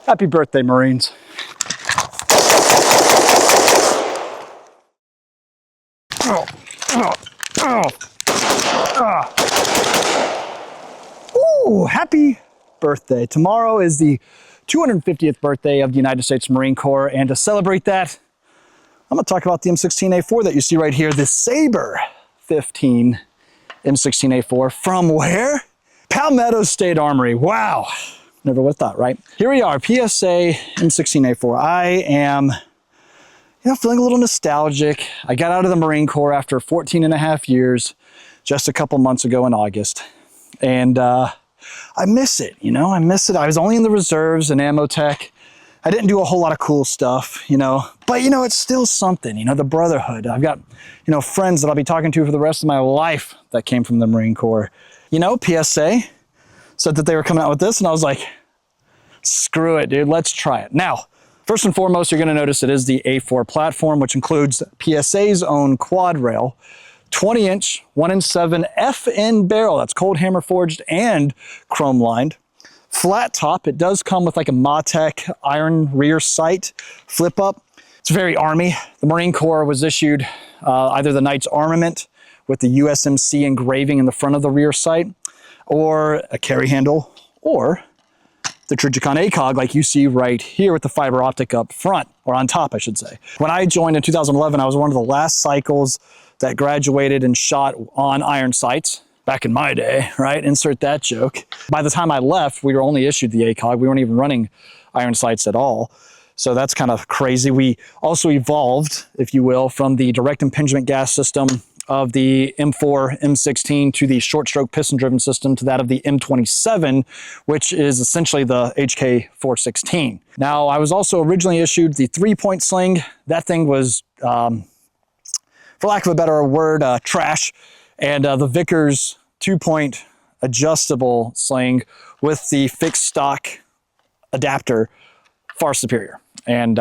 Happy birthday, Marines. Ooh, happy birthday. Tomorrow is the 250th birthday of the United States Marine Corps, and to celebrate that, I'm gonna talk about the M16A4 that you see right here, the Sabre 15 M16A4 from where? Palmetto State Armory. Wow, never would have thought, right? Here we are, PSA M16A4. I am, feeling a little nostalgic. I got out of the Marine Corps after 14 and a half years, just a couple months ago in August. And I miss it, I miss it. I was only in the reserves and ammo tech. I didn't do a whole lot of cool stuff, but it's still something, the brotherhood. I've got, friends that I'll be talking to for the rest of my life that came from the Marine Corps. PSA said that they were coming out with this, and I was like, screw it, dude, let's try it. Now, first and foremost, you're gonna notice it is the A4 platform, which includes PSA's own quad rail, 20-inch, 1-in-7 FN barrel. That's cold hammer forged and chrome lined. Flat top. It does come with like a Motec iron rear sight flip up. It's very Army. The Marine Corps was issued either the Knight's Armament with the USMC engraving in the front of the rear sight, or a carry handle, or the Trijicon ACOG like you see right here with the fiber optic up front, or on top, I should say. When I joined in 2011, I was one of the last cycles that graduated and shot on iron sights back in my day, right? Insert that joke. By the time I left, we were only issued the ACOG. We weren't even running iron sights at all. So that's kind of crazy. We also evolved, if you will, from the direct impingement gas system of the M4, M16 to the short stroke piston driven system to that of the M27, which is essentially the HK 416. Now, I was also originally issued the 3-point sling. That thing was, for lack of a better word, trash. And the Vickers 2-point adjustable sling with the fixed stock adapter, far superior. And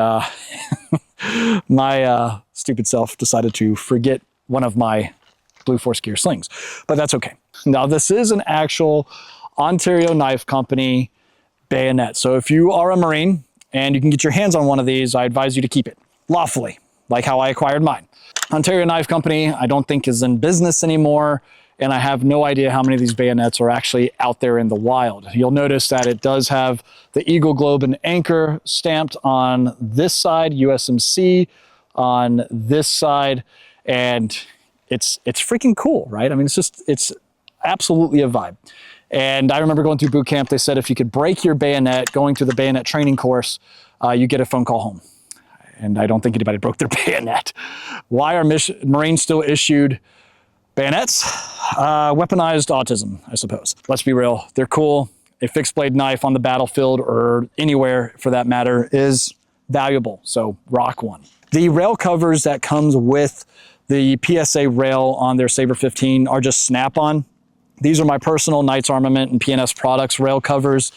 my stupid self decided to forget one of my Blue Force Gear slings, but that's okay. Now, this is an actual Ontario Knife Company bayonet. So if you are a Marine and you can get your hands on one of these, I advise you to keep it lawfully, like how I acquired mine. Ontario Knife Company, I don't think is in business anymore, and I have no idea how many of these bayonets are actually out there in the wild. You'll notice that it does have the Eagle Globe and Anchor stamped on this side, USMC on this side, and it's freaking cool, right? I mean, it's absolutely a vibe. And I remember going through boot camp, they said if you could break your bayonet going through the bayonet training course, you get a phone call home. And I don't think anybody broke their bayonet. Why are Marines still issued bayonets? Weaponized autism, I suppose. Let's be real, they're cool. A fixed blade knife on the battlefield or anywhere for that matter is valuable, so rock one. The rail covers that comes with the PSA rail on their Sabre 15 are just snap-on. These are my personal Knight's Armament and PNS Products rail covers.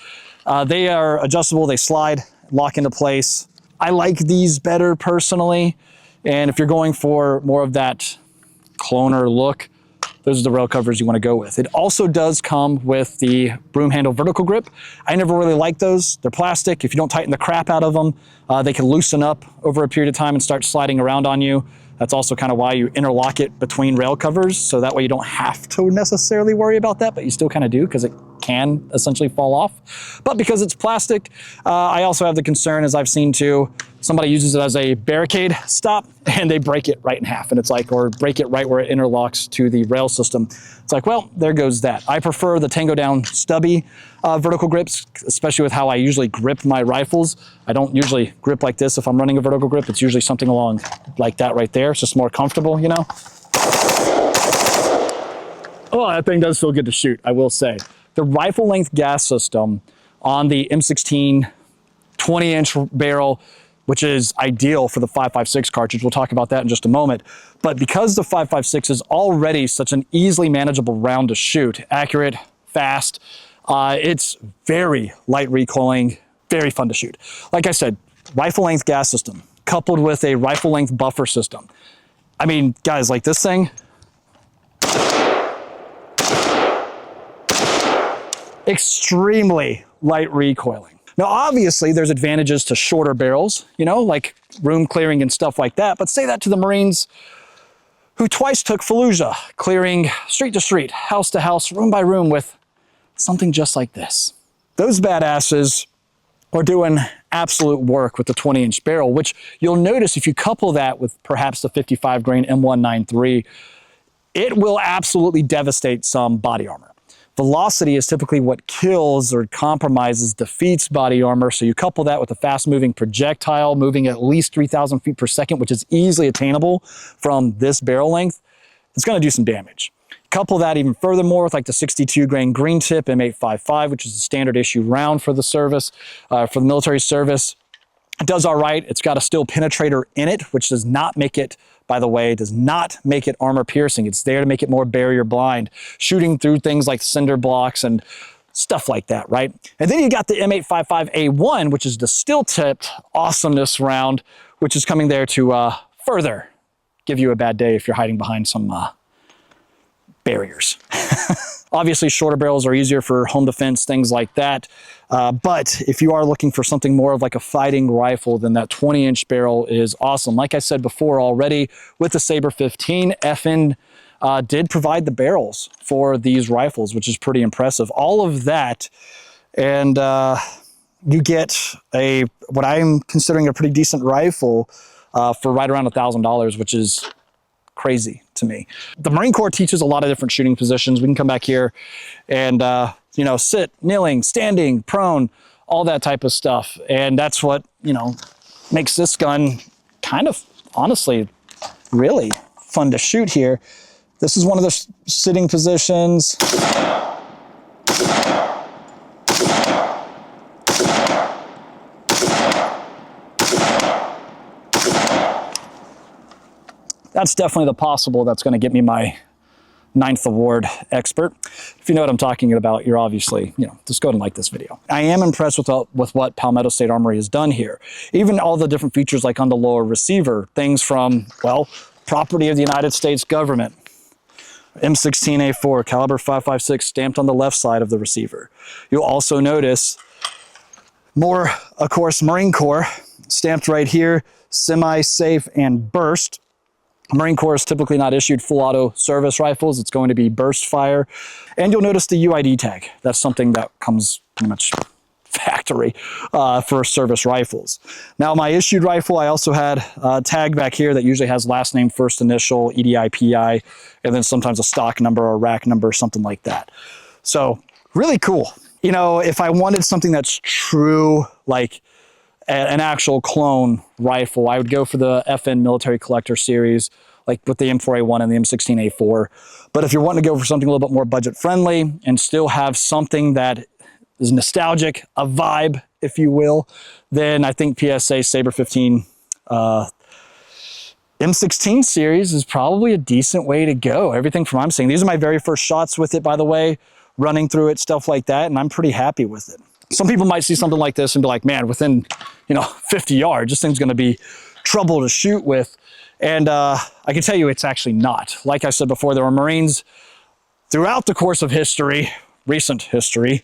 They are adjustable, they slide, lock into place. I like these better personally, and if you're going for more of that cloner look, those are the rail covers you want to go with. It also does come with the broom handle vertical grip. I never really liked those. They're plastic. If you don't tighten the crap out of them, they can loosen up over a period of time and start sliding around on you. That's also kind of why you interlock it between rail covers, so that way you don't have to necessarily worry about that, but you still kind of do because it can essentially fall off. But because it's plastic, I also have the concern, as I've seen too, somebody uses it as a barricade stop and they break it right in half, and it's like, or break it right where it interlocks to the rail system. It's like, well, there goes that. I prefer the Tango Down stubby vertical grips, especially with how I usually grip my rifles. I don't usually grip like this if I'm running a vertical grip. It's usually something along like that right there. It's just more comfortable, you know? Oh, that thing does feel good to shoot, I will say. The rifle length gas system on the M16 20-inch barrel, which is ideal for the 5.56 cartridge. We'll talk about that in just a moment. But because the 5.56 is already such an easily manageable round to shoot, accurate, fast, it's very light recoiling, very fun to shoot. Like I said, rifle length gas system coupled with a rifle length buffer system. I mean, guys, like this thing, extremely light recoiling. Now, obviously, there's advantages to shorter barrels, you know, like room clearing and stuff like that. But say that to the Marines who twice took Fallujah, clearing street to street, house to house, room by room with something just like this. Those badasses are doing absolute work with the 20-inch barrel, which you'll notice if you couple that with perhaps the 55 grain M193, it will absolutely devastate some body armor. Velocity is typically what kills or compromises, defeats body armor. So you couple that with a fast-moving projectile moving at least 3,000 feet per second, which is easily attainable from this barrel length, it's going to do some damage. Couple that even furthermore with like the 62 grain green tip M855, which is a standard issue round for the service, for the military service. It does all right. It's got a steel penetrator in it, which does not make it, by the way, does not make it armor piercing. It's there to make it more barrier blind, shooting through things like cinder blocks and stuff like that, right? And then you got the M855A1, which is the steel tipped awesomeness round, which is coming there to further give you a bad day if you're hiding behind some barriers. Obviously, shorter barrels are easier for home defense, things like that. But if you are looking for something more of like a fighting rifle, then that 20-inch barrel is awesome. Like I said before already, with the Saber 15, FN did provide the barrels for these rifles, which is pretty impressive. All of that, and you get what I'm considering a pretty decent rifle for right around $1,000, which is crazy to me. The Marine Corps teaches a lot of different shooting positions. We can come back here and, you know, sit, kneeling, standing, prone, all that type of stuff. And that's what, you know, makes this gun kind of, honestly, really fun to shoot here. This is one of the sitting positions. That's definitely the possible that's going to get me my 9th award expert. If you know what I'm talking about, you're obviously, you know, just go and like this video. I am impressed with what Palmetto State Armory has done here. Even all the different features like on the lower receiver, things from, well, property of the United States government, M16A4, caliber 5.56 stamped on the left side of the receiver. You'll also notice more, of course, Marine Corps stamped right here, semi-safe and burst. Marine Corps is typically not issued full auto service rifles. It's going to be burst fire. And you'll notice the UID tag. That's something that comes pretty much factory for service rifles. Now, my issued rifle, I also had a tag back here that usually has last name, first initial, EDI, PI, and then sometimes a stock number or a rack number, something like that. So really cool. You know, if I wanted something that's true, like an actual clone rifle, I would go for the FN Military Collector series, like with the M4A1 and the M16A4. But if you're wanting to go for something a little bit more budget friendly and still have something that is nostalgic, a vibe, if you will, then I think PSA Saber 15 M16 series is probably a decent way to go. Everything from I'm seeing. These are my very first shots with it, by the way, running through it, stuff like that, and I'm pretty happy with it. Some people might see something like this and be like, man, within, you know, 50 yards, this thing's going to be trouble to shoot with. And I can tell you it's actually not. Like I said before, there were Marines throughout the course of history, recent history,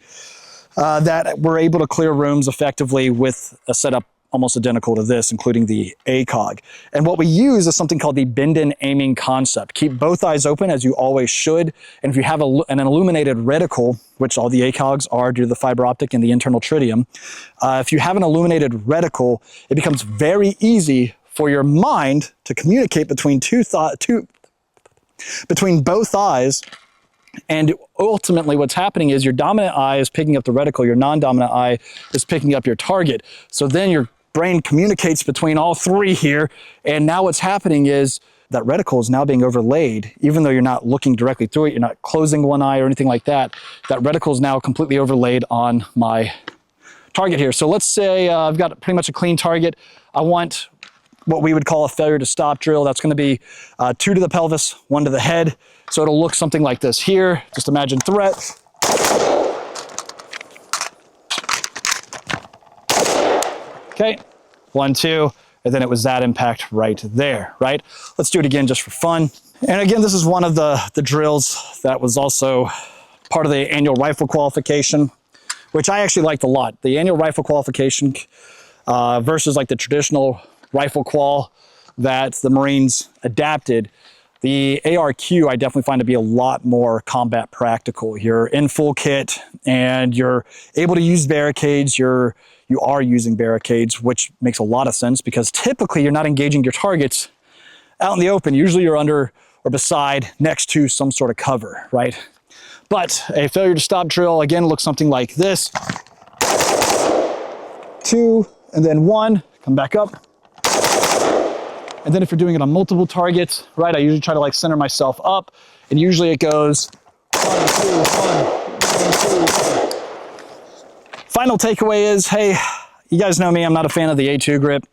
that were able to clear rooms effectively with a setup almost identical to this, including the ACOG. And what we use is something called the bend-in aiming concept. Keep both eyes open, as you always should. And if you have an illuminated reticle, which all the ACOGs are due to the fiber optic and the internal tritium, if you have an illuminated reticle, it becomes very easy for your mind to communicate between between both eyes. And ultimately what's happening is your dominant eye is picking up the reticle, your non-dominant eye is picking up your target. So then your brain communicates between all three here. And now what's happening is that reticle is now being overlaid, even though you're not looking directly through it, you're not closing one eye or anything like that. That reticle is now completely overlaid on my target here. So let's say I've got pretty much a clean target. I want what we would call a failure to stop drill. That's going to be 2 to the pelvis, 1 to the head. So it'll look something like this here. Just imagine threat. Okay, 1, 2, and then it was that impact right there, right? Let's do it again just for fun. And again, this is one of the drills that was also part of the annual rifle qualification. which I actually liked a lot. The annual rifle qualification versus like the traditional rifle qual that the Marines adapted. The ARQ I definitely find to be a lot more combat practical. You're in full kit and you're able to use barricades. You are using barricades, which makes a lot of sense because typically you're not engaging your targets out in the open. Usually you're under or beside, next to some sort of cover, right? But a failure to stop drill, again, looks something like this. 2, and then 1, come back up. And then if you're doing it on multiple targets, right, I usually try to like center myself up, and usually it goes 1, 2, 1, 1, 2. Final takeaway is, hey, you guys know me, I'm not a fan of the A2 grip.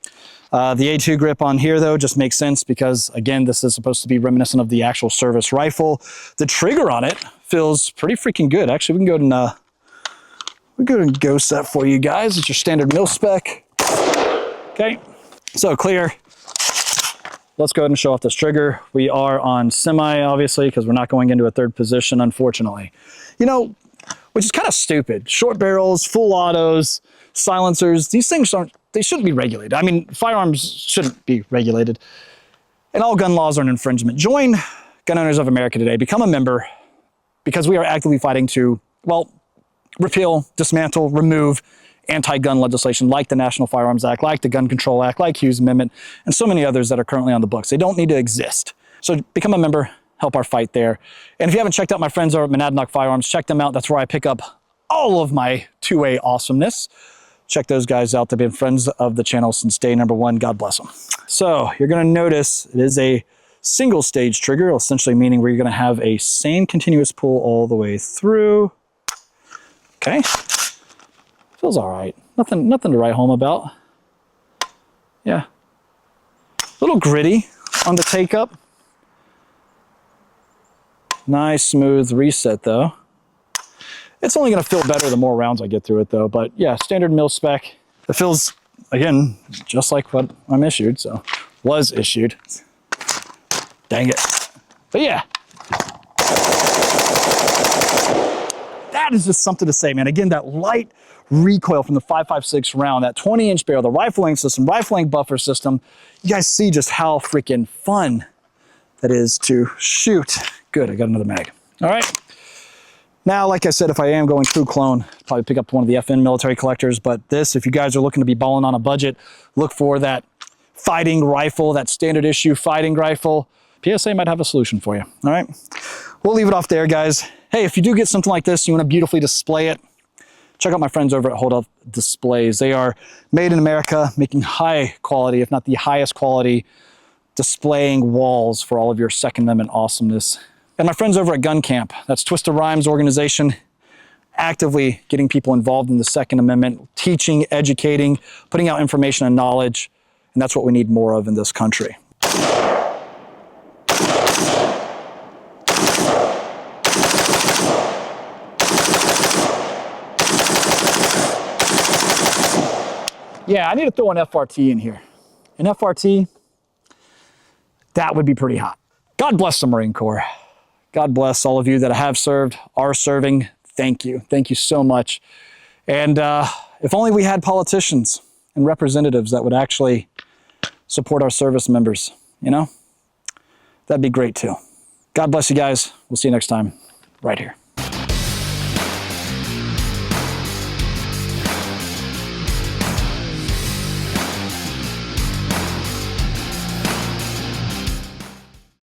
The A2 grip on here though just makes sense because again, this is supposed to be reminiscent of the actual service rifle. The trigger on it feels pretty freaking good. Actually, we can go and ghost that for you guys. It's your standard mil spec. Okay, so clear. Let's go ahead and show off this trigger. We are on semi, obviously, because we're not going into a third position, unfortunately. You know, which is kind of stupid. Short barrels, full autos, silencers, these things they shouldn't be regulated. I mean, firearms shouldn't be regulated. And all gun laws are an infringement. Join Gun Owners of America today. Become a member because we are actively fighting to, well, repeal, dismantle, remove anti-gun legislation like the National Firearms Act, like the Gun Control Act, like Hughes Amendment, and so many others that are currently on the books. They don't need to exist. So become a member, help our fight there. And if you haven't checked out my friends over at Monadnock Firearms, check them out. That's where I pick up all of my 2A awesomeness. Check those guys out. They've been friends of the channel since day number 1. God bless them. So you're going to notice it is a single stage trigger, essentially meaning where you're going to have a same continuous pull all the way through. Okay. Feels all right. Nothing to write home about. Yeah. A little gritty on the take up. Nice smooth reset though. It's only going to feel better the more rounds I get through it though. But yeah, standard mil spec. It feels, again, just like what I'm issued. So was issued. Dang it. But yeah. That is just something to say, man. Again, that light recoil from the 5.56 round, that 20-inch barrel, the rifling system, rifling buffer system. You guys see just how freaking fun that is to shoot. Good, I got another mag. All right. Now, like I said, if I am going true clone, probably pick up one of the FN military collectors, but this, if you guys are looking to be balling on a budget, look for that fighting rifle, that standard issue fighting rifle. PSA might have a solution for you. All right. We'll leave it off there, guys. Hey, if you do get something like this, you want to beautifully display it, check out my friends over at Hold Up Displays. They are made in America, making high quality, if not the highest quality, displaying walls for all of your Second Amendment awesomeness. And my friends over at Gun Camp, that's Twisted Rhymes organization, actively getting people involved in the Second Amendment, teaching, educating, putting out information and knowledge, and that's what we need more of in this country. Yeah, I need to throw an FRT in here. An FRT, that would be pretty hot. God bless the Marine Corps. God bless all of you that have served, are serving. Thank you. Thank you so much. And if only we had politicians and representatives that would actually support our service members, you know? That'd be great too. God bless you guys. We'll see you next time right here.